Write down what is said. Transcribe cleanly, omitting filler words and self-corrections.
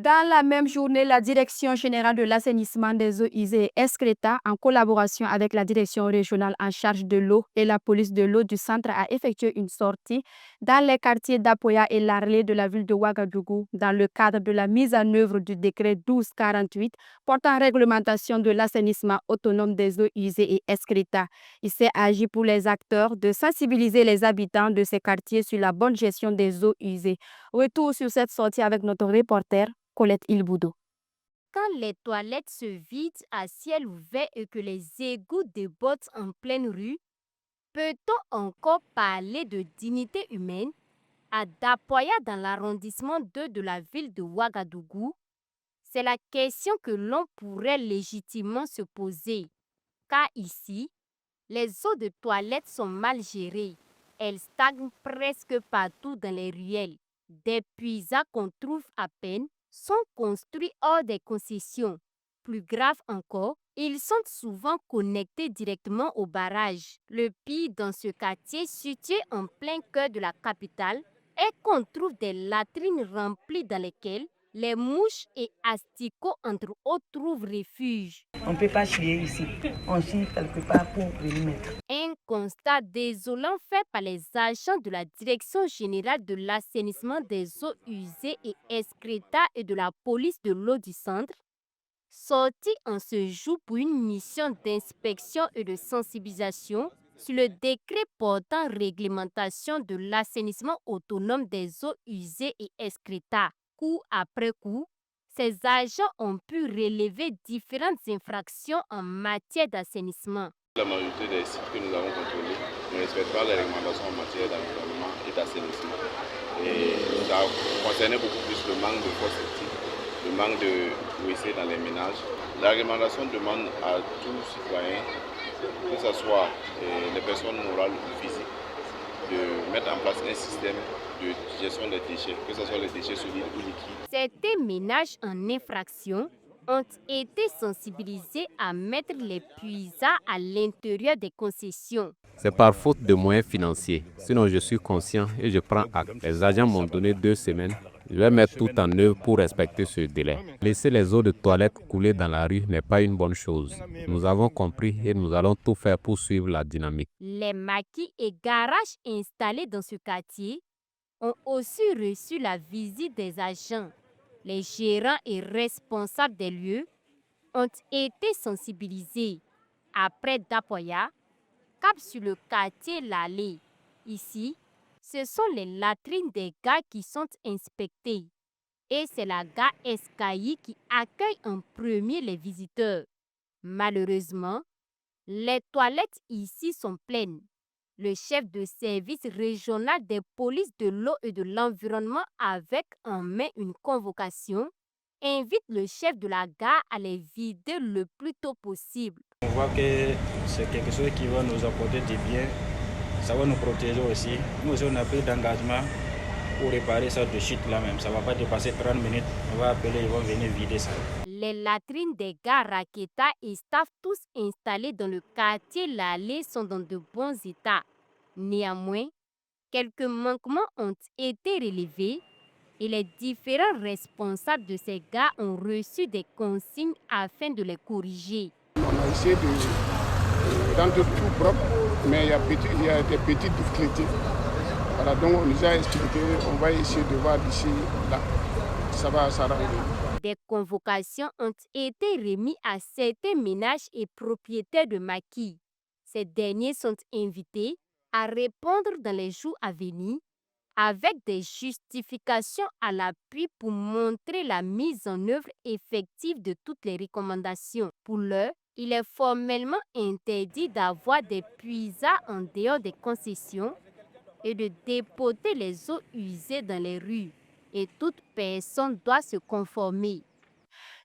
Dans la même journée, la Direction générale de l'assainissement des eaux usées (ESCRETA), en collaboration avec la Direction régionale en charge de l'eau et la police de l'eau du centre, a effectué une sortie dans les quartiers d'Apoya et Larlé de la ville de Ouagadougou dans le cadre de la mise en œuvre du décret 1248 portant réglementation de l'assainissement autonome des eaux usées et ESCRETA. Il s'est agi pour les acteurs de sensibiliser les habitants de ces quartiers sur la bonne gestion des eaux usées. Retour sur cette sortie avec notre reporter Colette Ilboudo. Quand les toilettes se vident à ciel ouvert et que les égouts débordent en pleine rue, peut-on encore parler de dignité humaine? À Dapoya, dans l'arrondissement 2 de la ville de Ouagadougou, c'est la question que l'on pourrait légitimement se poser. Car ici, les eaux de toilettes sont mal gérées. Elles stagnent presque partout dans les ruelles. Des puisards qu'on trouve à peine sont construits hors des concessions. Plus grave encore, ils sont souvent connectés directement au barrage. Le pire dans ce quartier, situé en plein cœur de la capitale, est qu'on trouve des latrines remplies dans lesquelles les mouches et asticots, entre autres, trouvent refuge. On ne peut pas chier ici. On chie quelque part pour venir mettre. Un constat désolant fait par les agents de la Direction générale de l'assainissement des eaux usées et ESCRETA et de la police de l'eau du centre, sortis en ce jour pour une mission d'inspection et de sensibilisation sur le décret portant réglementation de l'assainissement autonome des eaux usées et ESCRETA. Coup après coup, ces agents ont pu relever différentes infractions en matière d'assainissement. La majorité des sites que nous avons contrôlés ne respectent pas les recommandations en matière d'environnement et d'assainissement. Et ça concernait beaucoup plus le manque de fosses septiques, le manque de WC dans les ménages. La réglementation demande à tout citoyen, que ce soit les personnes morales ou physiques, de mettre en place un système de gestion des déchets, que ce soit les déchets solides ou liquides. Certains ménages en infraction ont été sensibilisés à mettre les puisards à l'intérieur des concessions. C'est par faute de moyens financiers. Sinon, je suis conscient et je prends acte. Les agents m'ont donné 2 semaines. Je vais mettre tout en œuvre pour respecter ce délai. Laisser les eaux de toilette couler dans la rue n'est pas une bonne chose. Nous avons compris et nous allons tout faire pour suivre la dynamique. Les maquis et garages installés dans ce quartier ont aussi reçu la visite des agents. Les gérants et responsables des lieux ont été sensibilisés. Après Dapoya, cap sur le quartier Lalé. Ici, ce sont les latrines des gars qui sont inspectées. Et c'est la gare Escailly qui accueille en premier les visiteurs. Malheureusement, les toilettes ici sont pleines. Le chef de service régional des polices de l'eau et de l'environnement, avec en main une convocation, invite le chef de la gare à les vider le plus tôt possible. On voit que c'est quelque chose qui va nous apporter du bien, ça va nous protéger aussi. Nous aussi on a pris d'engagement pour réparer ça de suite là même. Ça ne va pas dépasser 30 minutes, on va appeler, ils vont venir vider ça. Les latrines des gares Raketa et staff tous installés dans le quartier Lalé sont dans de bons états. Néanmoins, quelques manquements ont été relevés et les différents responsables de ces gares ont reçu des consignes afin de les corriger. On a essayé de rendre tout propre, mais il y a des petites difficultés. Voilà, donc on nous a expliqué, on va essayer de voir d'ici là, ça va s'arranger. Des convocations ont été remises à certains ménages et propriétaires de maquis. Ces derniers sont invités à répondre dans les jours à venir avec des justifications à l'appui pour montrer la mise en œuvre effective de toutes les recommandations. Pour l'heure, il est formellement interdit d'avoir des puisards en dehors des concessions et de dépoter les eaux usées dans les rues. Et toute personne doit se conformer.